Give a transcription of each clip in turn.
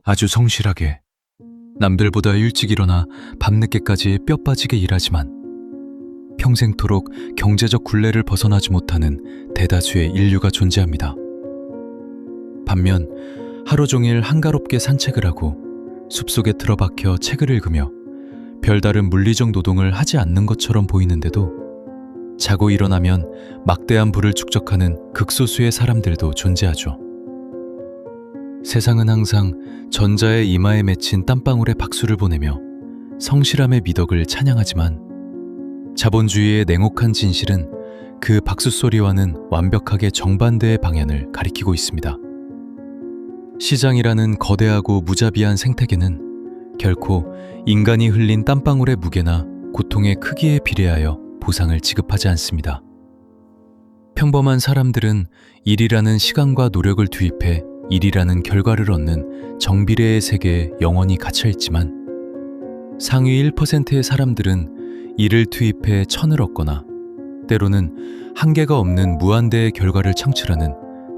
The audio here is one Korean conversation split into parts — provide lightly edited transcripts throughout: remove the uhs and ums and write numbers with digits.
아주 성실하게 남들보다 일찍 일어나 밤늦게까지 뼈 빠지게 일하지만 평생토록 경제적 굴레를 벗어나지 못하는 대다수의 인류가 존재합니다. 반면 하루 종일 한가롭게 산책을 하고 숲속에 틀어박혀 책을 읽으며 별다른 물리적 노동을 하지 않는 것처럼 보이는데도 자고 일어나면 막대한 부를 축적하는 극소수의 사람들도 존재하죠. 세상은 항상 전자의 이마에 맺힌 땀방울에 박수를 보내며 성실함의 미덕을 찬양하지만 자본주의의 냉혹한 진실은 그 박수 소리와는 완벽하게 정반대의 방향을 가리키고 있습니다. 시장이라는 거대하고 무자비한 생태계는 결코 인간이 흘린 땀방울의 무게나 고통의 크기에 비례하여 보상을 지급하지 않습니다. 평범한 사람들은 일이라는 시간과 노력을 투입해 일이라는 결과를 얻는 정비례의 세계에 영원히 갇혀있지만 상위 1%의 사람들은 일을 투입해 천을 얻거나 때로는 한계가 없는 무한대의 결과를 창출하는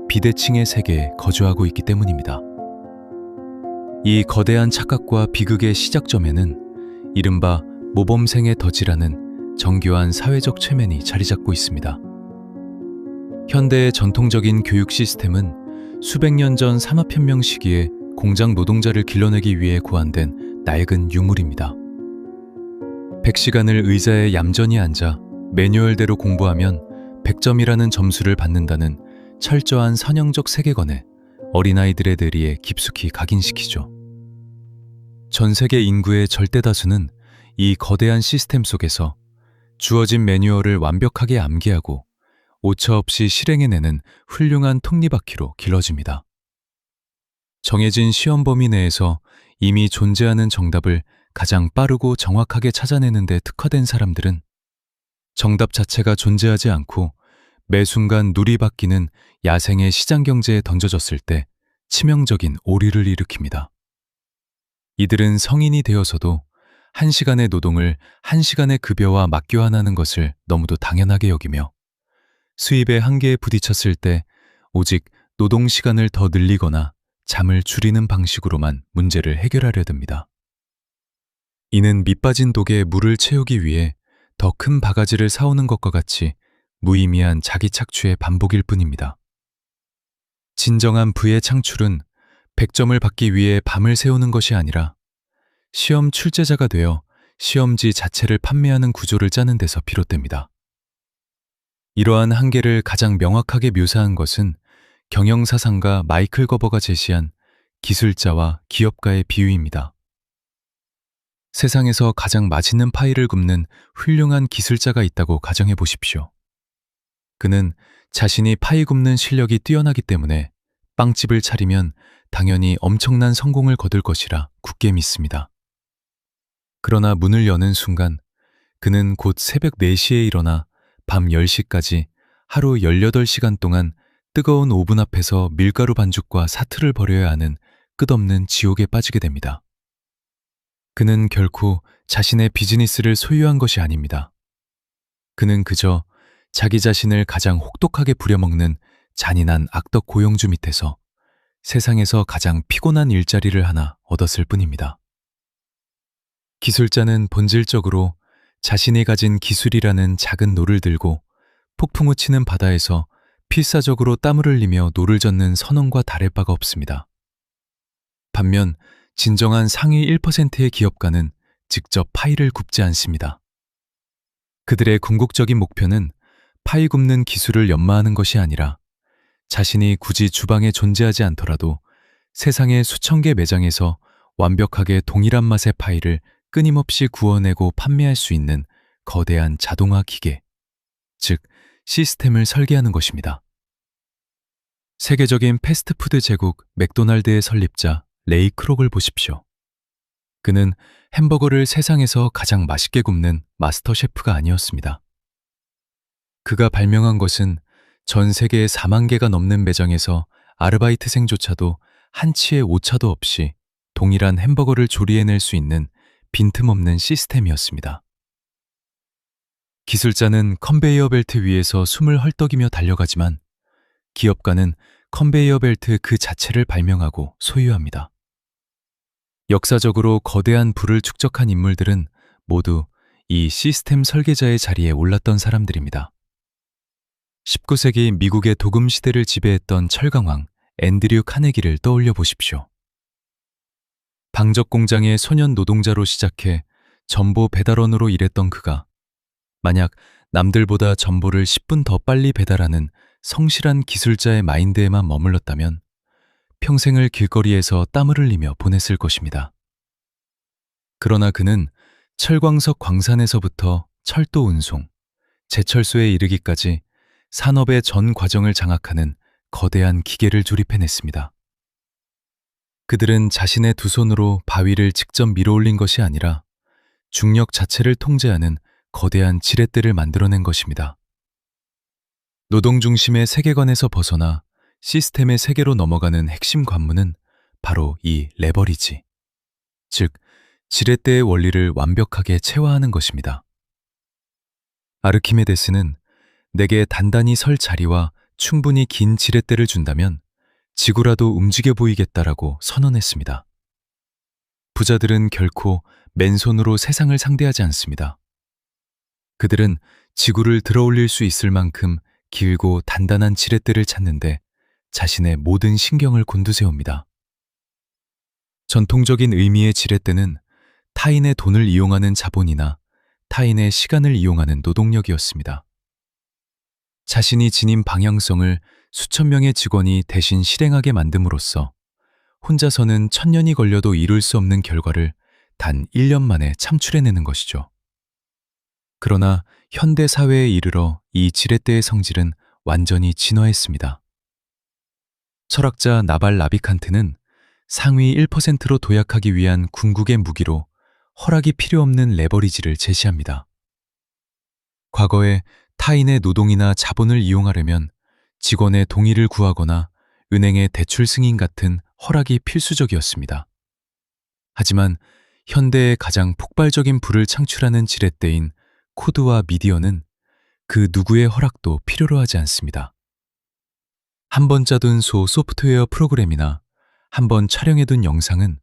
비대칭의 세계에 거주하고 있기 때문입니다. 이 거대한 착각과 비극의 시작점에는 이른바 모범생의 덫이라는 정교한 사회적 최면이 자리 잡고 있습니다. 현대의 전통적인 교육 시스템은 수백 년 전 산업혁명 시기에 공장 노동자를 길러내기 위해 고안된 낡은 유물입니다. 100시간을 의자에 얌전히 앉아 매뉴얼대로 공부하면 100점이라는 점수를 받는다는 철저한 선형적 세계관에 어린아이들의 뇌리에 깊숙이 각인시키죠. 전 세계 인구의 절대 다수는 이 거대한 시스템 속에서 주어진 매뉴얼을 완벽하게 암기하고 오차없이 실행해내는 훌륭한 톱니바퀴로 길러집니다. 정해진 시험 범위 내에서 이미 존재하는 정답을 가장 빠르고 정확하게 찾아내는 데 특화된 사람들은 정답 자체가 존재하지 않고 매 순간 누리바뀌는 야생의 시장 경제에 던져졌을 때 치명적인 오류를 일으킵니다. 이들은 성인이 되어서도 1시간의 노동을 1시간의 급여와 맞교환하는 것을 너무도 당연하게 여기며 수입의 한계에 부딪혔을 때 오직 노동 시간을 더 늘리거나 잠을 줄이는 방식으로만 문제를 해결하려 듭니다. 이는 밑빠진 독에 물을 채우기 위해 더 큰 바가지를 사오는 것과 같이 무의미한 자기 착취의 반복일 뿐입니다. 진정한 부의 창출은 100점을 받기 위해 밤을 새우는 것이 아니라 시험 출제자가 되어 시험지 자체를 판매하는 구조를 짜는 데서 비롯됩니다. 이러한 한계를 가장 명확하게 묘사한 것은 경영사상가 마이클 거버가 제시한 기술자와 기업가의 비유입니다. 세상에서 가장 맛있는 파이를 굽는 훌륭한 기술자가 있다고 가정해 보십시오. 그는 자신이 파이 굽는 실력이 뛰어나기 때문에 빵집을 차리면 당연히 엄청난 성공을 거둘 것이라 굳게 믿습니다. 그러나 문을 여는 순간 그는 곧 새벽 4시에 일어나 밤 10시까지 하루 18시간 동안 뜨거운 오븐 앞에서 밀가루 반죽과 사투를 벌여야 하는 끝없는 지옥에 빠지게 됩니다. 그는 결코 자신의 비즈니스를 소유한 것이 아닙니다. 그는 그저 자기 자신을 가장 혹독하게 부려먹는 잔인한 악덕 고용주 밑에서 세상에서 가장 피곤한 일자리를 하나 얻었을 뿐입니다. 기술자는 본질적으로 자신이 가진 기술이라는 작은 노를 들고 폭풍우 치는 바다에서 필사적으로 땀을 흘리며 노를 젓는 선원과 다를 바가 없습니다. 반면 진정한 상위 1%의 기업가는 직접 파이를 굽지 않습니다. 그들의 궁극적인 목표는 파이 굽는 기술을 연마하는 것이 아니라 자신이 굳이 주방에 존재하지 않더라도 세상의 수천 개 매장에서 완벽하게 동일한 맛의 파이를 끊임없이 구워내고 판매할 수 있는 거대한 자동화 기계, 즉 시스템을 설계하는 것입니다. 세계적인 패스트푸드 제국 맥도날드의 설립자 레이 크록을 보십시오. 그는 햄버거를 세상에서 가장 맛있게 굽는 마스터 셰프가 아니었습니다. 그가 발명한 것은 전 세계 4만 개가 넘는 매장에서 아르바이트생조차도 한치의 오차도 없이 동일한 햄버거를 조리해낼 수 있는 빈틈없는 시스템이었습니다. 기술자는 컨베이어 벨트 위에서 숨을 헐떡이며 달려가지만 기업가는 컨베이어 벨트 그 자체를 발명하고 소유합니다. 역사적으로 거대한 부를 축적한 인물들은 모두 이 시스템 설계자의 자리에 올랐던 사람들입니다. 19세기 미국의 도금 시대를 지배했던 철강왕 앤드류 카네기를 떠올려 보십시오. 방적 공장의 소년 노동자로 시작해 전보 배달원으로 일했던 그가 만약 남들보다 전보를 10분 더 빨리 배달하는 성실한 기술자의 마인드에만 머물렀다면 평생을 길거리에서 땀을 흘리며 보냈을 것입니다. 그러나 그는 철광석 광산에서부터 철도 운송, 제철소에 이르기까지 산업의 전 과정을 장악하는 거대한 기계를 조립해냈습니다. 그들은 자신의 두 손으로 바위를 직접 밀어올린 것이 아니라 중력 자체를 통제하는 거대한 지렛대를 만들어낸 것입니다. 노동 중심의 세계관에서 벗어나 시스템의 세계로 넘어가는 핵심 관문은 바로 이 레버리지, 즉 지렛대의 원리를 완벽하게 체화하는 것입니다. 아르키메데스는 내게 단단히 설 자리와 충분히 긴 지렛대를 준다면 지구라도 움직여 보이겠다라고 선언했습니다. 부자들은 결코 맨손으로 세상을 상대하지 않습니다. 그들은 지구를 들어올릴 수 있을 만큼 길고 단단한 지렛대를 찾는데 자신의 모든 신경을 곤두세웁니다. 전통적인 의미의 지렛대는 타인의 돈을 이용하는 자본이나 타인의 시간을 이용하는 노동력이었습니다. 자신이 지닌 방향성을 수천 명의 직원이 대신 실행하게 만듦으로써 혼자서는 1000년이 걸려도 이룰 수 없는 결과를 단 1년 만에 창출해내는 것이죠. 그러나 현대 사회에 이르러 이 지렛대의 성질은 완전히 진화했습니다. 철학자 나발 라비칸트는 상위 1%로 도약하기 위한 궁극의 무기로 허락이 필요 없는 레버리지를 제시합니다. 과거에 타인의 노동이나 자본을 이용하려면 직원의 동의를 구하거나 은행의 대출 승인 같은 허락이 필수적이었습니다. 하지만 현대의 가장 폭발적인 부를 창출하는 지렛대인 코드와 미디어는 그 누구의 허락도 필요로 하지 않습니다. 한 번 짜둔 소프트웨어 프로그램이나 한 번 촬영해둔 영상은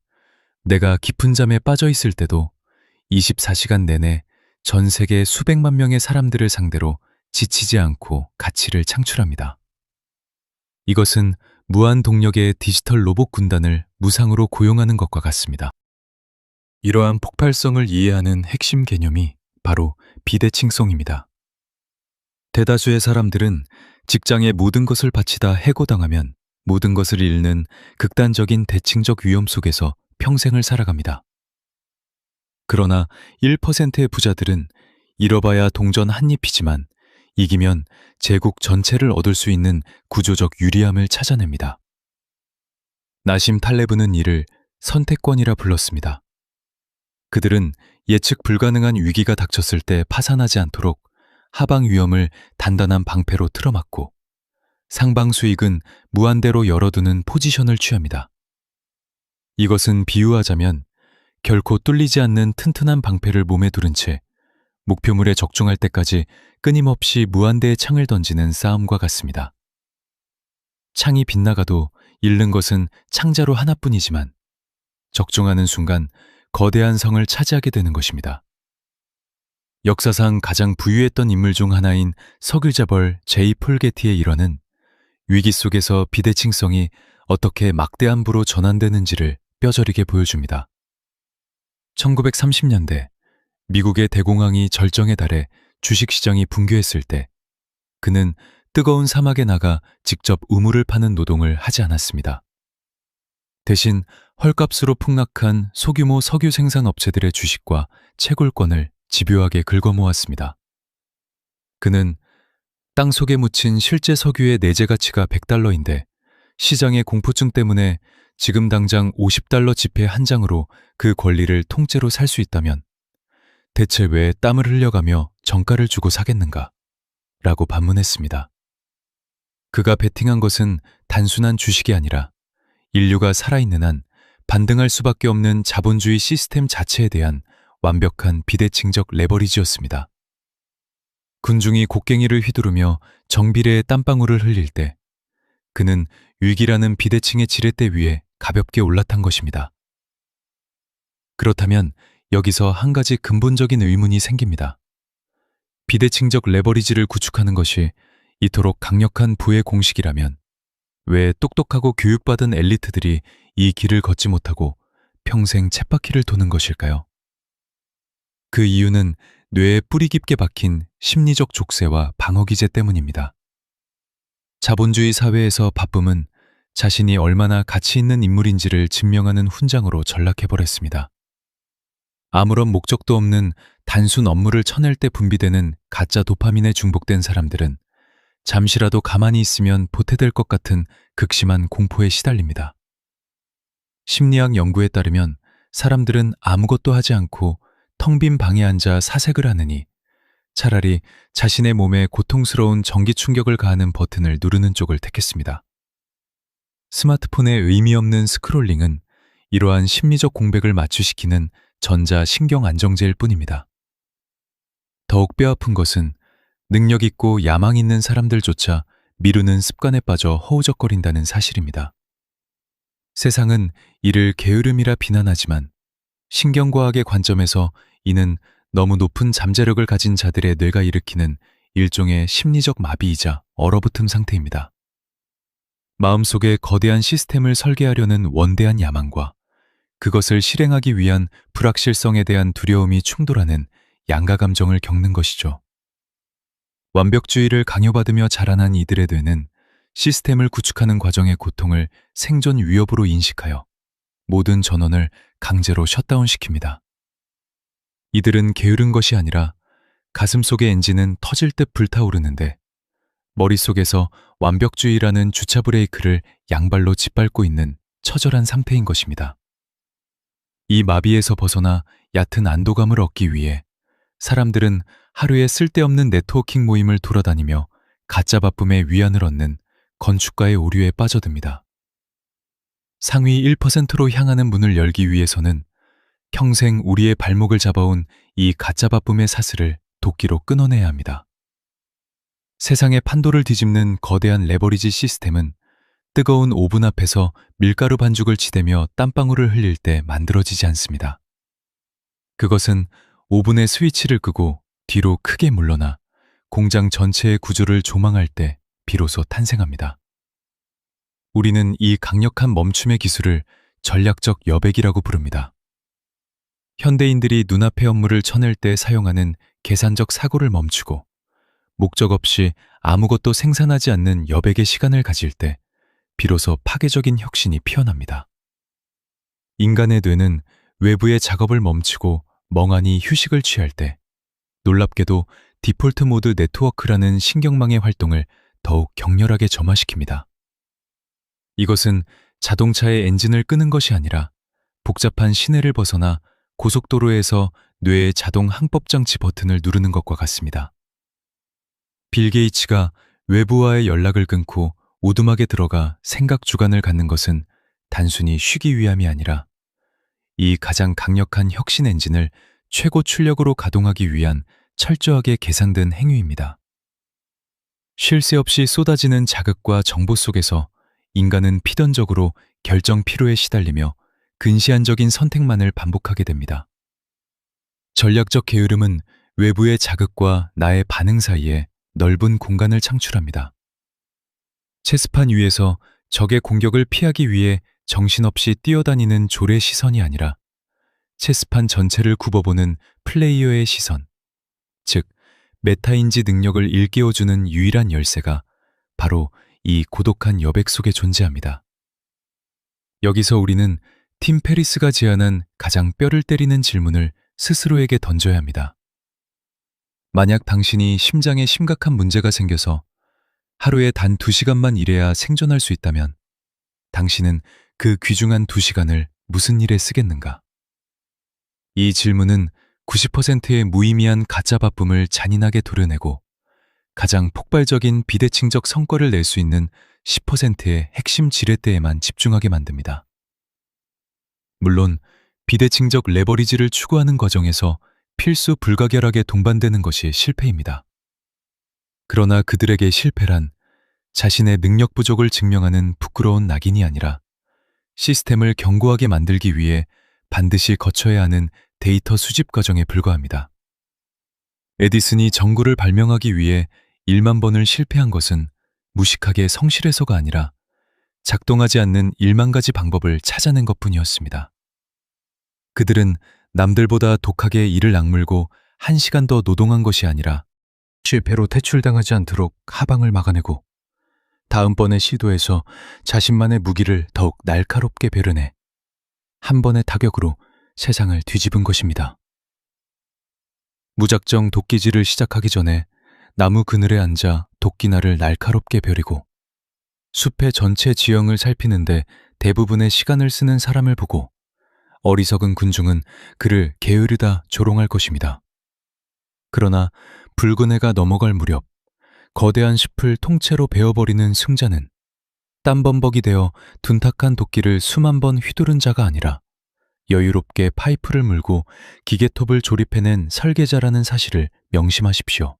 내가 깊은 잠에 빠져 있을 때도 24시간 내내 전 세계 수백만 명의 사람들을 상대로 지치지 않고 가치를 창출합니다. 이것은 무한 동력의 디지털 로봇 군단을 무상으로 고용하는 것과 같습니다. 이러한 폭발성을 이해하는 핵심 개념이 바로 비대칭성입니다. 대다수의 사람들은 직장의 모든 것을 바치다 해고당하면 모든 것을 잃는 극단적인 대칭적 위험 속에서 평생을 살아갑니다. 그러나 1%의 부자들은 잃어봐야 동전 한 잎이지만 이기면 제국 전체를 얻을 수 있는 구조적 유리함을 찾아냅니다. 나심 탈레브는 이를 선택권이라 불렀습니다. 그들은 예측 불가능한 위기가 닥쳤을 때 파산하지 않도록 하방 위험을 단단한 방패로 틀어막고 상방 수익은 무한대로 열어두는 포지션을 취합니다. 이것은 비유하자면 결코 뚫리지 않는 튼튼한 방패를 몸에 두른 채 목표물에 적중할 때까지 끊임없이 무한대의 창을 던지는 싸움과 같습니다. 창이 빗나가도 잃는 것은 창자로 하나뿐이지만 적중하는 순간 거대한 성을 차지하게 되는 것입니다. 역사상 가장 부유했던 인물 중 하나인 석유재벌 제이 폴 게티의 일화는 위기 속에서 비대칭성이 어떻게 막대한 부로 전환되는지를 뼈저리게 보여줍니다. 1930년대 미국의 대공황이 절정에 달해 주식시장이 붕괴했을 때 그는 뜨거운 사막에 나가 직접 우물을 파는 노동을 하지 않았습니다. 대신 헐값으로 폭락한 소규모 석유 생산 업체들의 주식과 채굴권을 집요하게 긁어모았습니다. 그는 땅 속에 묻힌 실제 석유의 내재 가치가 $100인데 시장의 공포증 때문에 지금 당장 $50 지폐 한 장으로 그 권리를 통째로 살 수 있다면 대체 왜 땀을 흘려가며 정가를 주고 사겠는가? 라고 반문했습니다. 그가 베팅한 것은 단순한 주식이 아니라 인류가 살아있는 한 반등할 수밖에 없는 자본주의 시스템 자체에 대한 완벽한 비대칭적 레버리지였습니다. 군중이 곡괭이를 휘두르며 정비례의 땀방울을 흘릴 때 그는 위기라는 비대칭의 지렛대 위에 가볍게 올라탄 것입니다. 그렇다면 여기서 한 가지 근본적인 의문이 생깁니다. 비대칭적 레버리지를 구축하는 것이 이토록 강력한 부의 공식이라면 왜 똑똑하고 교육받은 엘리트들이 이 길을 걷지 못하고 평생 쳇바퀴를 도는 것일까요? 그 이유는 뇌에 뿌리 깊게 박힌 심리적 족쇄와 방어 기제 때문입니다. 자본주의 사회에서 바쁨은 자신이 얼마나 가치 있는 인물인지를 증명하는 훈장으로 전락해버렸습니다. 아무런 목적도 없는 단순 업무를 쳐낼 때 분비되는 가짜 도파민에 중독된 사람들은 잠시라도 가만히 있으면 보태될 것 같은 극심한 공포에 시달립니다. 심리학 연구에 따르면 사람들은 아무것도 하지 않고 텅 빈 방에 앉아 사색을 하느니 차라리 자신의 몸에 고통스러운 전기 충격을 가하는 버튼을 누르는 쪽을 택했습니다. 스마트폰의 의미 없는 스크롤링은 이러한 심리적 공백을 마취시키는 전자 신경 안정제일 뿐입니다. 더욱 뼈아픈 것은 능력 있고 야망 있는 사람들조차 미루는 습관에 빠져 허우적거린다는 사실입니다. 세상은 이를 게으름이라 비난하지만 신경과학의 관점에서 이는 너무 높은 잠재력을 가진 자들의 뇌가 일으키는 일종의 심리적 마비이자 얼어붙음 상태입니다. 마음속에 거대한 시스템을 설계하려는 원대한 야망과 그것을 실행하기 위한 불확실성에 대한 두려움이 충돌하는 양가 감정을 겪는 것이죠. 완벽주의를 강요받으며 자라난 이들의 뇌는 시스템을 구축하는 과정의 고통을 생존 위협으로 인식하여 모든 전원을 강제로 셧다운시킵니다. 이들은 게으른 것이 아니라 가슴 속의 엔진은 터질 듯 불타오르는데 머릿속에서 완벽주의라는 주차 브레이크를 양발로 짓밟고 있는 처절한 상태인 것입니다. 이 마비에서 벗어나 얕은 안도감을 얻기 위해 사람들은 하루에 쓸데없는 네트워킹 모임을 돌아다니며 가짜 바쁨의 위안을 얻는 건축가의 오류에 빠져듭니다. 상위 1%로 향하는 문을 열기 위해서는 평생 우리의 발목을 잡아온 이 가짜 바쁨의 사슬을 도끼로 끊어내야 합니다. 세상의 판도를 뒤집는 거대한 레버리지 시스템은 뜨거운 오븐 앞에서 밀가루 반죽을 치대며 땀방울을 흘릴 때 만들어지지 않습니다. 그것은 오븐의 스위치를 끄고 뒤로 크게 물러나 공장 전체의 구조를 조망할 때 비로소 탄생합니다. 우리는 이 강력한 멈춤의 기술을 전략적 여백이라고 부릅니다. 현대인들이 눈앞의 업무를 쳐낼 때 사용하는 계산적 사고를 멈추고 목적 없이 아무것도 생산하지 않는 여백의 시간을 가질 때 비로소 파괴적인 혁신이 피어납니다. 인간의 뇌는 외부의 작업을 멈추고 멍하니 휴식을 취할 때 놀랍게도 디폴트 모드 네트워크라는 신경망의 활동을 더욱 격렬하게 점화시킵니다. 이것은 자동차의 엔진을 끄는 것이 아니라 복잡한 시내를 벗어나 고속도로에서 뇌의 자동 항법장치 버튼을 누르는 것과 같습니다. 빌 게이츠가 외부와의 연락을 끊고 오두막에 들어가 생각 주간을 갖는 것은 단순히 쉬기 위함이 아니라 이 가장 강력한 혁신 엔진을 최고 출력으로 가동하기 위한 철저하게 계산된 행위입니다. 쉴 새 없이 쏟아지는 자극과 정보 속에서 인간은 필연적으로 결정 피로에 시달리며 근시안적인 선택만을 반복하게 됩니다. 전략적 게으름은 외부의 자극과 나의 반응 사이에 넓은 공간을 창출합니다. 체스판 위에서 적의 공격을 피하기 위해 정신없이 뛰어다니는 졸의 시선이 아니라 체스판 전체를 굽어보는 플레이어의 시선, 즉 메타인지 능력을 일깨워주는 유일한 열쇠가 바로 이 고독한 여백 속에 존재합니다. 여기서 우리는 팀 페리스가 제안한 가장 뼈를 때리는 질문을 스스로에게 던져야 합니다. 만약 당신이 심장에 심각한 문제가 생겨서 하루에 단 2시간만 일해야 생존할 수 있다면 당신은 그 귀중한 2시간을 무슨 일에 쓰겠는가? 이 질문은 90%의 무의미한 가짜 바쁨을 잔인하게 도려내고 가장 폭발적인 비대칭적 성과를 낼 수 있는 10%의 핵심 지렛대에만 집중하게 만듭니다. 물론 비대칭적 레버리지를 추구하는 과정에서 필수 불가결하게 동반되는 것이 실패입니다. 그러나 그들에게 실패란 자신의 능력 부족을 증명하는 부끄러운 낙인이 아니라 시스템을 견고하게 만들기 위해 반드시 거쳐야 하는 데이터 수집 과정에 불과합니다. 에디슨이 전구를 발명하기 위해 1만 번을 실패한 것은 무식하게 성실해서가 아니라 작동하지 않는 1만 가지 방법을 찾아낸 것뿐이었습니다. 그들은 남들보다 독하게 이를 악물고 1시간 더 노동한 것이 아니라 실패로 퇴출당하지 않도록 하방을 막아내고 다음번의 시도에서 자신만의 무기를 더욱 날카롭게 베르내 한 번의 타격으로 세상을 뒤집은 것입니다. 무작정 도끼질을 시작하기 전에 나무 그늘에 앉아 도끼날을 날카롭게 베리고 숲의 전체 지형을 살피는데 대부분의 시간을 쓰는 사람을 보고 어리석은 군중은 그를 게으르다 조롱할 것입니다. 그러나 붉은 해가 넘어갈 무렵 거대한 숲을 통째로 베어버리는 승자는 땀범벅이 되어 둔탁한 도끼를 수만 번 휘두른 자가 아니라 여유롭게 파이프를 물고 기계톱을 조립해낸 설계자라는 사실을 명심하십시오.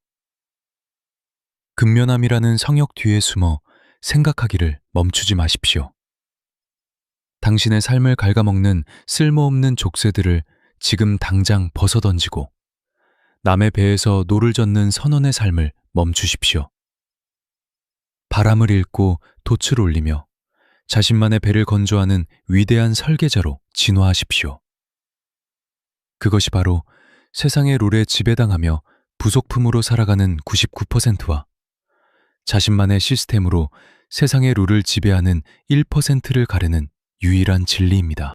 근면함이라는 성역 뒤에 숨어 생각하기를 멈추지 마십시오. 당신의 삶을 갉아먹는 쓸모없는 족쇄들을 지금 당장 벗어던지고 남의 배에서 노를 젓는 선원의 삶을 멈추십시오. 바람을 싣고 돛을 올리며 자신만의 배를 건조하는 위대한 설계자로 진화하십시오. 그것이 바로 세상의 룰에 지배당하며 부속품으로 살아가는 99%와 자신만의 시스템으로 세상의 룰을 지배하는 1%를 가르는 유일한 진리입니다.